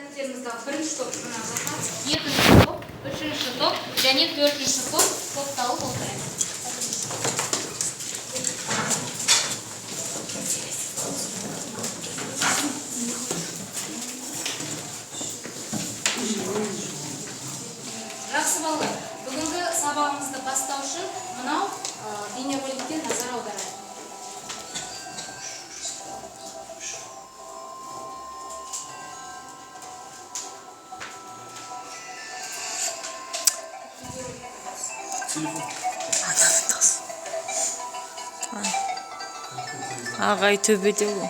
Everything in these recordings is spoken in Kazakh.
шәкірттерімізді бірінші топ мына жаққа, екінші топ, үшінші топ және төртінші топ топталып отырайық. Жақсы балалар, бүгінгі сабағымызды бастау үшін мынау бейнероликке назар аударайық. Ағай төбеде ол.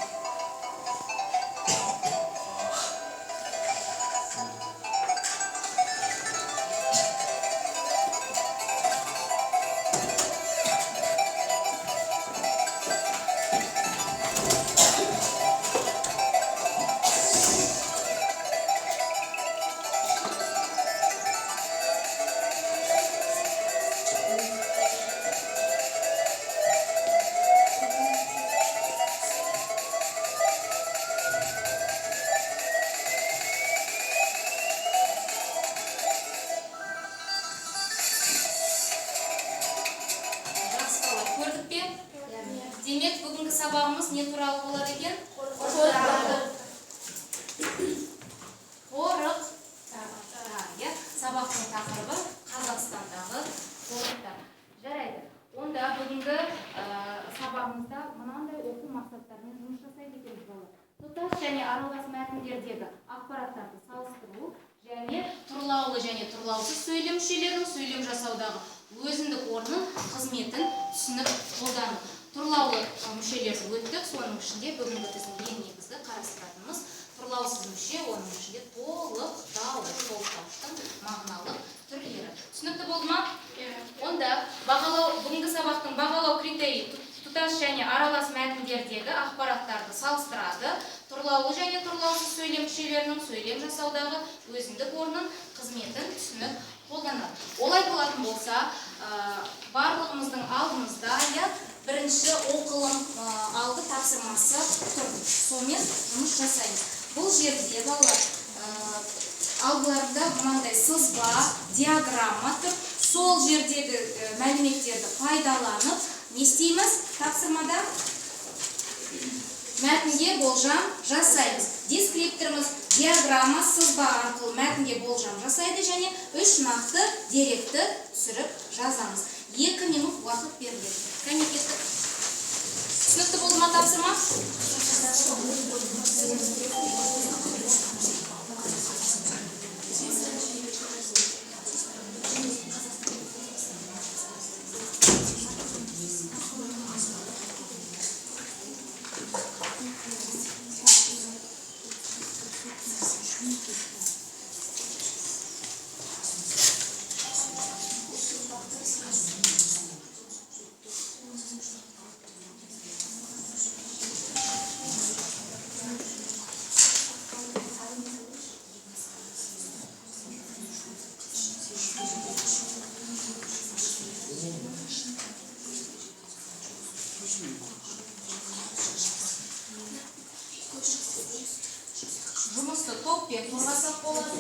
Демек, бүгінгі сабағымыз не туралы болады екен? Қорық. Сабақтың тақырыбы Қазақстандағы қорықтар. Жарайды. Онда бүгінгі сабағымызда мынандай оқу мақсаттарымен жұмыс жасайды екенбіз балалар. Тұтас және аралас мәтіндердегі ақпараттарды салыстыру және тұрлаулы және тұрлаусыз сөйлем мүшелерінің сөйлем жасаудағы өзіндік орнын, қызметін түсініп қолдану. Тұрлаулы мүшелерді өттік, соның ішінде бүгінгі біздің ең негізгі қарастыратынымыз тұрлаусыз мүше, оның ішінде толықтауыш, толықтауыштың мағыналық түрлері. Түсінікті болды ма? Онда бүгінгі сабақтың бағалау критерийі тұтас және аралас мәтіндердегі ақпараттарды салыстырады, тұрлаулы және тұрлаусыз сөйлем мүшелерінің сөйлем жасаудағы өзіндік орнын, қызметін түсініп қолданады. Олай болатын болса, барлығымыздың алдымызда бірінші оқылым алды тапсырмасы тұр. Сонымен жұмыс жасаймыз. Бұл жерде балалар алдыларында мынандай сызба, диаграмма тұр. Сол жердегі мәліметтерді пайдаланып, не істейміз? Тапсырмада мәтінге болжам жасаймыз. Дескрипторымыз диаграмма, сызба арқылы мәтінге болжам жасайды және 3 нақты деректі түсіріп жазамыз. 2 минут уақыт беріледі. Кәне кеттік. Түсінікті болды ма тапсырма? Жұмысты топпен қорғасақ болады.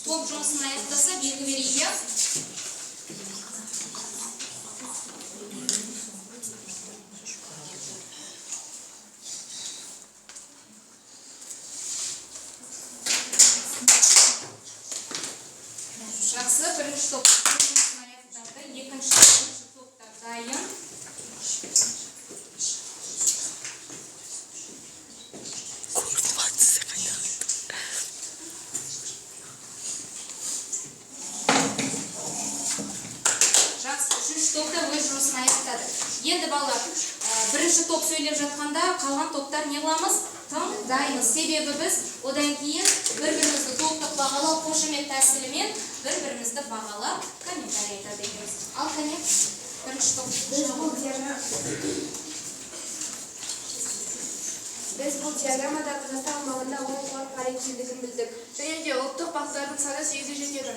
Топ жұмысын аяқтаса белгі берейік. Жақсы, бірінші топ жұмысын аяқтады, екінші топта дайын. Топта өз жұмысын аяқтады. Енді балалар, бірінші топ сөйлеп жатқанда қалған топтар не қыламыз? Тым дайынбыз. Себебі біз одан кейін бір-бірімізді топтық бағалау қошемет тәсілімен бір-бірімізді бағалап комментарий айтады екенбіз. Ал кәне Biz bu diagramada Қазақстан аумағында оң қорық бар екендігін білдік. Және де ұлттық бақтардың саны 8-ге жетеді.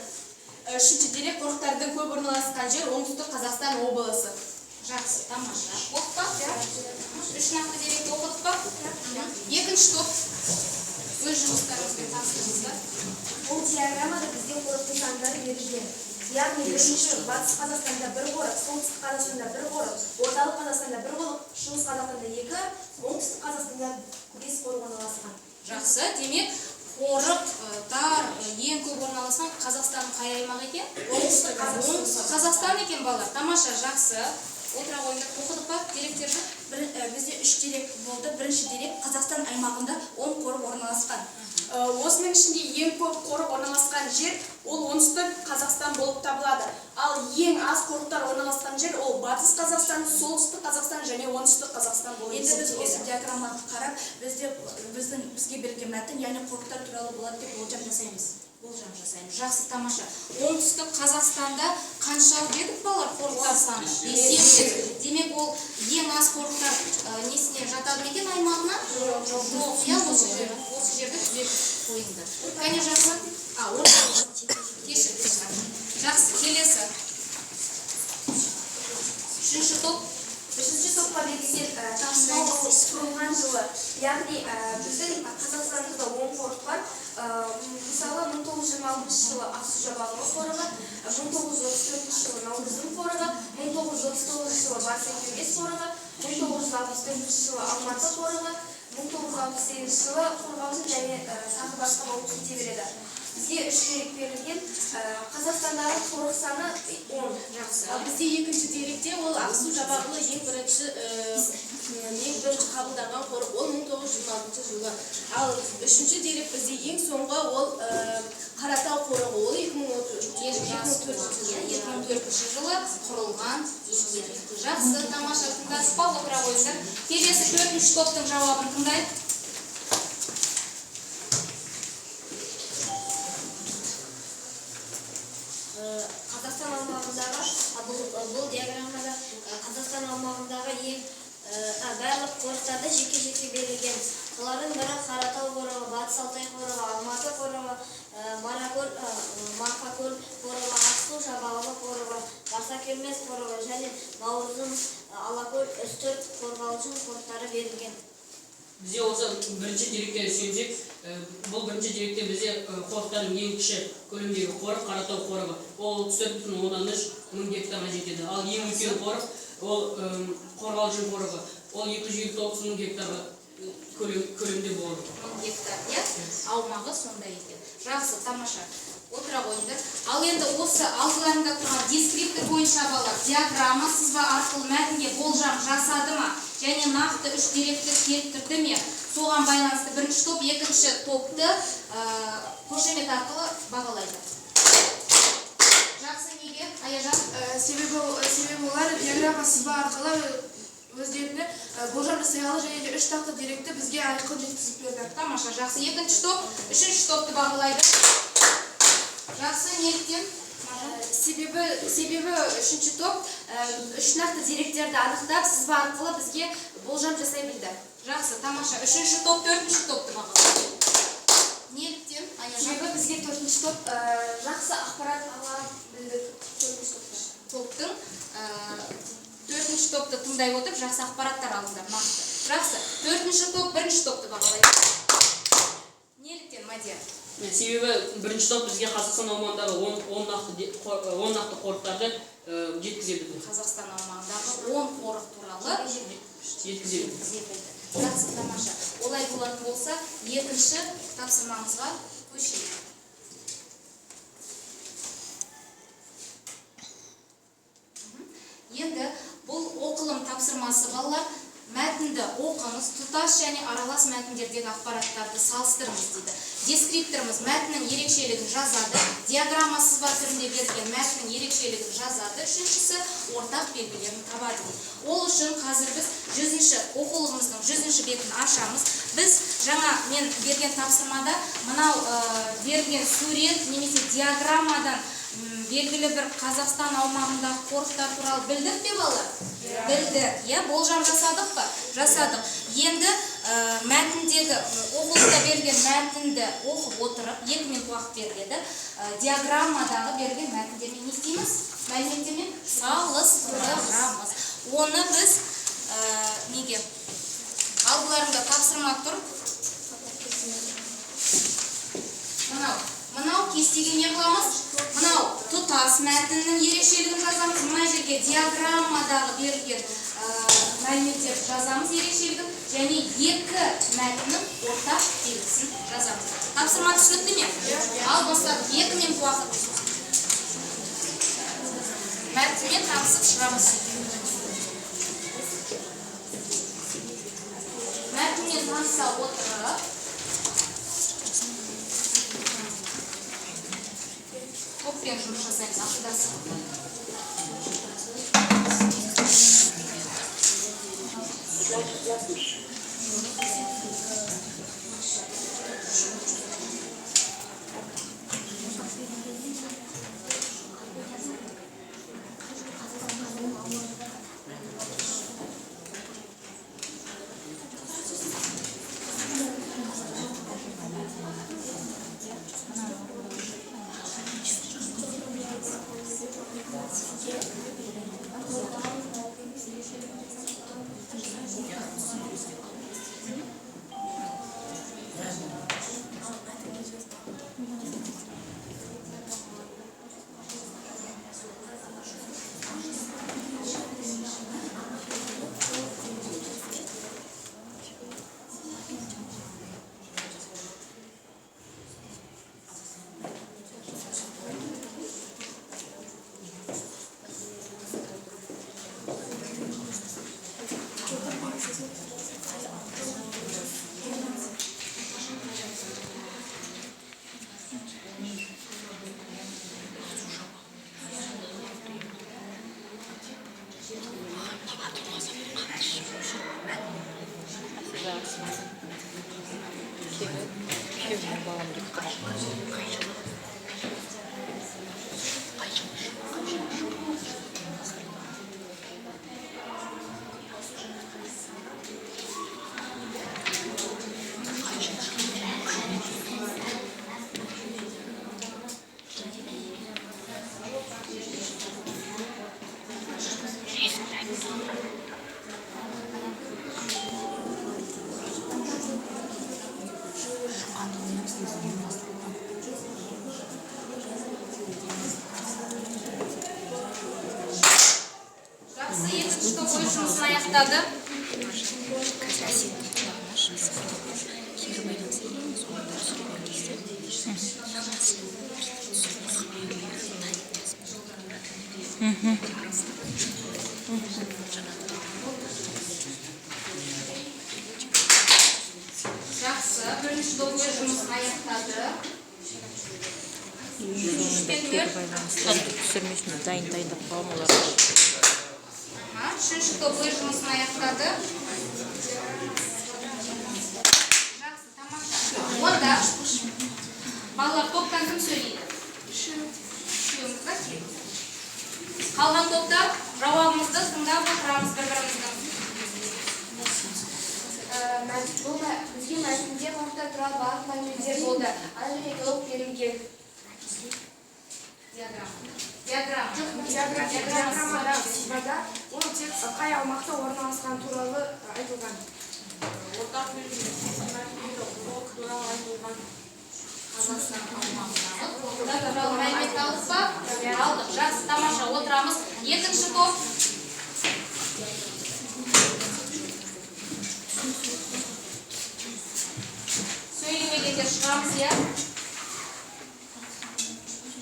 Үшінші дерек қорықтардың көп орналасқан жер оңтүстік Қазақстан облысы. Жақсы, тамаша. Оқытпақ, иә? Үш нақты деректі оқытпақ. Екінші топ. Өз жұмыстарыңызбен таныстырыңыздар. Бұл диаграммада бізде қорықтың сандары берілген. Яғни бірінші батыс Қазақстанда бір қорық, солтүстік Қазақстанда бір қорық, орталық Қазақстанда бір қорық, шығыс Қазақстанда 2, оңтүстік Қазақстанда 5 қорық орналасқан. Жақсы, демек қорықтар ең көп орналасқан Қазақстанның қай аймағы екен? Оңтүстік Қазақстан екен балалар. Тамаша, жақсы. Отыра қойыңдар. Оқыдық па деректерді? Бізде 3 дерек болды. Бірінші дерек Қазақстан аймағында 10 қорық орналасқан. Осының ішінде ең көп қорық орналасқан жер ол оңтүстік Қазақстан болып табылады. Ал ең аз қорықтар орналасқан жер ол батыс Қазақстан, солтүстік Қазақстан және оңтүстік Қазақстан болып Енді біз есептеледі. осы диаграмманы қарап, бізге берілген мәтін, яғни қорықтар туралы болады деп болжам жасаймыз. Болжам жасаймыз. Жақсы, тамаша. Оңтүстік Қазақстанда қанша дедік балалар қорықтар саны? 5. Демек ол ең аз қорықтар несіне жатады ма екен аймағына? Жоқ, иә, осы жерді түзетіп қойыңдар. Кәне жақсы. Кешір. Жақсы, келесі. Үшінші топ. Үшінші топқа берілген тапсырма құрылған жылы. Яғни біздің Қазақстанымызда 10 қорық бар. Мысалы 1926 жылы Ақсу-Жабағылы қорығы, 1934 жылы Наурыздың қорығы, 1939 жылы Батыс Екеуес қорығы, 1964 жылы Алматы қорығы, 1968 жылы Қорғалжын және тағы басқа болып кете береді. Бізге 3 дерек берілген. Қазақстандағы қорық саны 10. Жақсы. Бізде екінші деректе ол Ақсу-Жабағылы ең бірінші қабылданған қорық ол 1926 жылы. Ал үшінші дерек бізде ең соңғы ол Қаратау қорығы ол 2004 жылы құрылған дерек. Жақсы, тамаша, тыңдасып па, отыра қойыңдар. Келесі 4-ші топтың жауабын тыңдайық. Қазақстан аумағындағы бұл диаграммада Қазақстан аумағындағы ең барлық қорықтарды жеке-жеке берілген. Солардың бірі Қаратау қорығы, Батыс Алтай қорығы, Алматы қорығы, Марқакөл қорығы, Ақсу-Жабағылы қорығы, Барсакелмес қорығы және Наурызым, Алакөл, Үстірт, Қорғалжын қорықтары берілген. Бізде осы бірінші дерекке сүйенсек, бұл бірінші деректе бізде қорықтардың ең кіші көлемдегі қорық Қаратау қорығы. Ол 34,3 мың гектарға жетеді. Ал ең үлкен қорық ол Қорғалжын қорығы. Ол 259 мың гектарға көлемде болады. 1000 гектар, иә? Аумағы сондай екен. Жақсы, тамаша. Отыра қойыңдар. Ал енді осы алдыларында тұрған дескриптор бойынша балалар диаграмма сызба арқылы мәтінге болжам жасады ма? Және нақты 3 деректі келтірді ме? Соған байланысты бірінші топ, екінші топты қошемет арқылы бағалайды. Жақсы, неге? Аяжан? себебі олар диаграмма сызба арқылы өздеріне болжам жасай алды және де 3 нақты деректі бізге айқын жеткізіп берді. Тамаша, жақсы. Екінші топ, үшінші топты бағалайды. Жақсы, неліктен? Себебі үшінші топ 3 нақты деректерді анықтап сызба арқылы бізге болжам жасай білді. Жақсы, тамаша. Үшінші топ, төртінші топты бағалайды. Неліктен? Себебі бізге 4-ші топ жақсы ақпарат ала білдік. Топтың 4-ші топты тыңдай отырып, жақсы ақпараттар алыңдар, нақты. Жақсы, 4-ші топ, 1-ші топты бағалайды. Неліктен, Мадия? Себебі бірінші топ бізге Қазақстан аумағындағы 10 нақты қорықтарды жеткізе білді. Қазақстан аумағындағы 10 қорық туралы Жеткізе білді. Жақсы, тамаша. Олай болатын болса, екінші тапсырмамызға көшейік. Енді бұл оқылым тапсырмасы балалар, мәтінді оқыңыз, тұтас және аралас мәтіндердегі ақпараттарды салыстырыңыз дейді. Дескрипторымыз мәтіннің ерекшелігін жазады, диаграмма сызба түрінде берілген мәтіннің ерекшелігін жазады, үшіншісі ортақ белгілерін табады. Ол үшін қазір біз оқулығымыздың 100-ші бетін ашамыз. Біз жаңа мен берген тапсырмада мынау берген сурет немесе диаграммадан белгілі бір Қазақстан аумағындағы қорықтар туралы білдік пе балалар? Білдік. Иә, болжам жасадық па? Жасадық. Енді мәтіндегі оқулықта берген мәтінді оқып отырып, 2 минут уақыт беріледі. Диаграммадағы берген мәтіндермен не істейміз? Мәліметтермен салыстырамыз. Оны біз неге? Алдыларында тапсырма тұр. Мынау кестеге не қыламыз? Мынау тұтас мәтіннің ерекшелігін жазамыз. Мына жерге диаграммадағы берілген мәліметтерді жазамыз ерекшелігін және 2 мәтіннің ортақ белгісін жазамыз. Тапсырма түсінікті ме? Ал бастадық. 2 минут уақыт. Мәтінмен танысып шығамыз. Мәтінмен таныса отырып, топпен жұмыс жасаймыз, ақылдасып. Аяқтады. Жақсы, бірінші допты жұмысын аяқтады. Түсірмесін дайындап қалам олар. Үшінші топ өз жұмысын аяқтады. Жақсы, тамаша. Онда балалар топтан кім сөйлейді? Үшеуміз ба? Қалған топтар жауабымызды тыңдап отырамыз бір-біріміздің. Бізге мәтінде қорықтар туралы барлық мәліметтер болды. Әлі толық берілген. Диаграммада сызбада ол тек қай аумақта орналасқан туралы айтылған. Ортақ белгілер туралы айтылған. Қазақстан аумағындағы қорықтар туралы мәлімет алдық па? Алдық. Жақсы, тамаша, отырамыз. Екінші топ. Сөйлемегендер шығамыз, иә?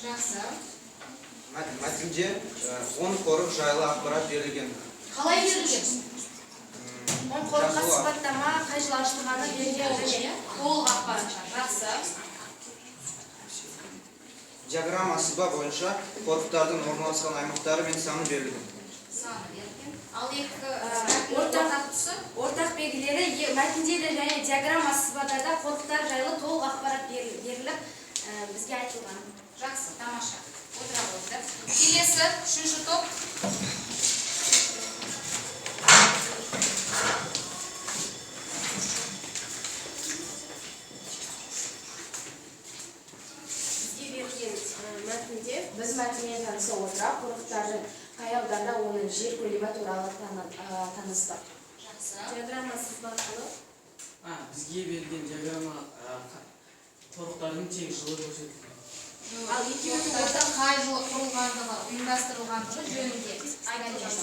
Жақсы. Мәтінде 10 қорық жайлы ақпарат берілген. Қалай берілген? 10 қорыққа сипаттама, қай жылы ашылғаны берілген. Толық ақпараттар. Жақсы. Диаграмма сызба бойынша қорықтардың орналасқан аймақтары мен саны берілген. Саны берілген. Ал екі ортақ тұсы? Ортақ белгілері мәтінде де және диаграмма сызбада да қорықтар жайлы толық ақпарат беріліп бізге айтылған. Жақсы, тамаша. отыра қойды. Келесі 3-ші топ. Бізге берілген мәтінде біз мәтінмен таныса отыра қорықтардың қай ауданда оның жер көлемі туралы таныстық. Жақсы. Диаграмма сызба арқылы бізге берген диаграмма қорықтардың тек жылы көрсетілген. ал екеуінің Қорықта қай жылы құрылғандығы, ұйымдастырылғандығы жөнінде айтылған.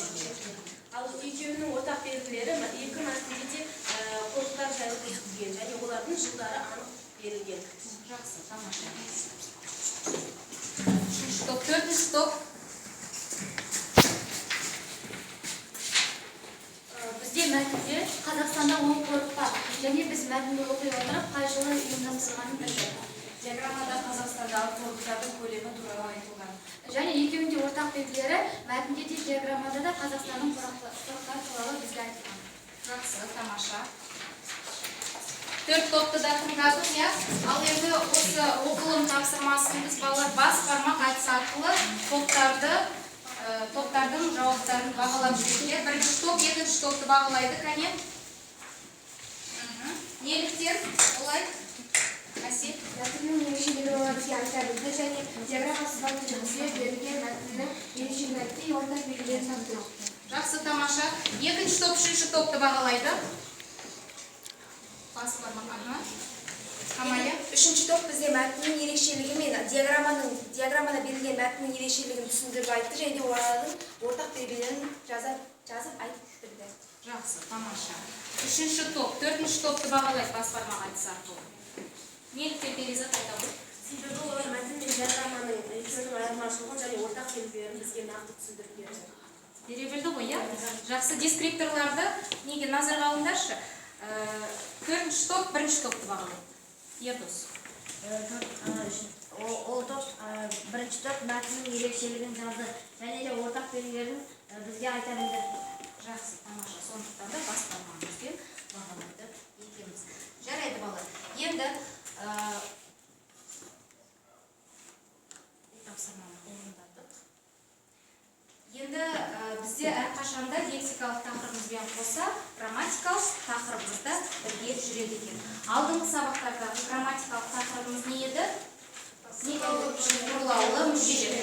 ал екеуінің ортақ белгілері екі мәтінде де қорықтар жайлы көрсетілген және олардың жылдары анық берілген. Жақсы, тамаша. 3-ші топ, 4-ші топ. Бізде мәтінде Қазақстанда 10 қорық бар және біз мәтінді оқи отырып қай жылы ұйымдастырылғанын білдік. Диаграммада Қазақстандағы қорықтардың көлемі туралы айтылған. Және екеуінде ортақ белгілері мәтінде де диаграммада да Қазақстанның қорықтары туралы бізге айтылған. Жақсы, тамаша. 4 топты да тыңдадық, иә? Ал енді осы оқылым тапсырмасын біз балалар бас бармақ әдісі арқылы топтардың жауаптарын бағалап жүрейік. Бірінші топ, екінші топты бағалайды, кәне? Неліктен? Олай? Әсет? Мәтіннің ерекшелігі бізге айта білді және диаграмма сызбаның бізге берілген мәтіннің ерекшелікті ортақ белгілерін тапты. Жақсы, тамаша. Екінші топ, үшінші топты бағалайды. Бас бармақ, Камая? Үшінші топ бізге мәтіннің ерекшелігі мен диаграммада берілген мәтіннің ерекшелігін түсіндіріп айтты және де олардың ортақ белгілерін жазып айтып берді. Жақсы, тамаша. Үшінші топ, төртінші топты бағалайды бас бармақ әдісі арқылы. Неліктен Перизат айтады? Себебі олар мәтін мен диаграмманың екеуінің айырмашылығын және ортақ белгілерін бізге нақты түсіндіріп берді. Бере білді ғой, иә? Жақсы, дескрипторларды неге назарға алыңдаршы? Төртінші топ, бірінші топты бағалайды. Ердос. Ол топ бірінші топ мәтіннің ерекшелігін жазды және де ортақ белгілерін бізге айта білді. Жақсы, тамаша. Сондықтан да бас бармағымызбен бағалайды екенбіз. Жарайды, балалар. Енді тапсырманы орындадық. Енді бізде әрқашанда лексикалық тақырыбымызбен қоса грамматикалық тақырыбымыз да бірге жүреді екен. Алдыңғы сабақтардағы грамматикалық тақырыбымыз не еді? Бұрылаулы мүшелер.